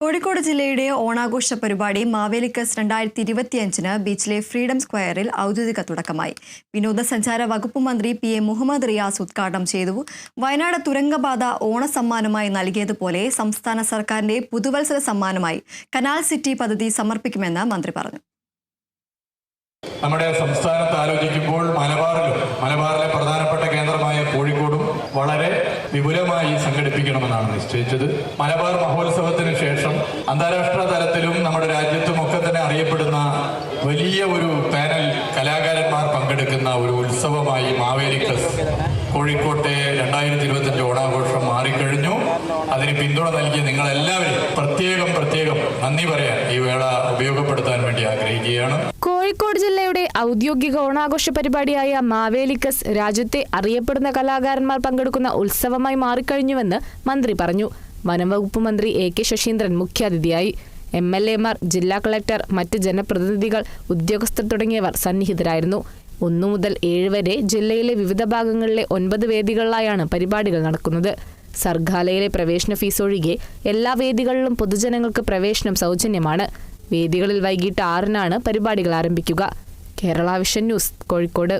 കോഴിക്കോട് ജില്ലയുടെ ഓണാഘോഷ പരിപാടി മാവേലിക്കസ് 2025 ബീച്ചിലെ ഫ്രീഡം സ്ക്വയറിൽ ഔദ്യോഗിക തുടക്കമായി. വിനോദസഞ്ചാര വകുപ്പ് മന്ത്രി പി എ മുഹമ്മദ് റിയാസ് ഉദ്ഘാടനം ചെയ്തു. വയനാട് തുരങ്കപാത ഓണസമ്മാനമായി നൽകിയതുപോലെ സംസ്ഥാന സർക്കാരിന്റെ പുതുവത്സര സമ്മാനമായി കനാൽ സിറ്റി പദ്ധതി സമർപ്പിക്കുമെന്ന് മന്ത്രി പറഞ്ഞു. നമ്മുടെ സംസ്ഥാനത്ത് ആലോചിക്കുമ്പോൾ മലബാറിലെ പ്രധാനപ്പെട്ട കേന്ദ്രമായ കോഴിക്കോടും വളരെ വിപുലമായി സംഘടിപ്പിക്കണമെന്നാണ് നിശ്ചയിച്ചത്. മലബാർ മഹോത്സവത്തിന് ശേഷം അന്താരാഷ്ട്ര തലത്തിലും നമ്മുടെ രാജ്യത്തുമൊക്കെ തന്നെ അറിയപ്പെടുന്ന വലിയ ഒരു പാനൽ കലാകാരന്മാർ പങ്കെടുക്കുന്ന ഒരു ഉത്സവമായി മാവേലിക്കസ് കോഴിക്കോട്ടെ 2025 ഓണാഘോഷം മാറിക്കഴിഞ്ഞു. അതിന് പിന്തുണ നൽകിയ നിങ്ങളെല്ലാവരും പ്രത്യേകം നന്ദി പറയാൻ ഈ വേള ഉപയോഗപ്പെടുത്താൻ വേണ്ടി ആഗ്രഹിക്കുകയാണ്. കോഴിക്കോട് ജില്ലയുടെ ഔദ്യോഗിക ഓണാഘോഷ പരിപാടിയായ മാവേലിക്കസ് രാജ്യത്തെ അറിയപ്പെടുന്ന കലാകാരന്മാർ പങ്കെടുക്കുന്ന ഉത്സവമായി മാറിക്കഴിഞ്ഞുവെന്ന് മന്ത്രി പറഞ്ഞു. വനംവകുപ്പ് മന്ത്രി എ കെ ശശീന്ദ്രൻ മുഖ്യാതിഥിയായി. MLA മാർ, ജില്ലാ കളക്ടർ, മറ്റ് ജനപ്രതിനിധികൾ, ഉദ്യോഗസ്ഥർ തുടങ്ങിയവർ സന്നിഹിതരായിരുന്നു. 1 മുതൽ 7 വരെ ജില്ലയിലെ വിവിധ ഭാഗങ്ങളിലെ 9 വേദികളിലായാണ് പരിപാടികൾ നടക്കുന്നത്. സർഗാലയിലെ പ്രവേശന ഫീസ് ഒഴികെ എല്ലാ വേദികളിലും പൊതുജനങ്ങൾക്ക് പ്രവേശനം സൗജന്യമാണ്. വേദികളിൽ വൈകിട്ട് 6-നാണ് പരിപാടികൾ ആരംഭിക്കുക. Kerala vision news, Kozhikode.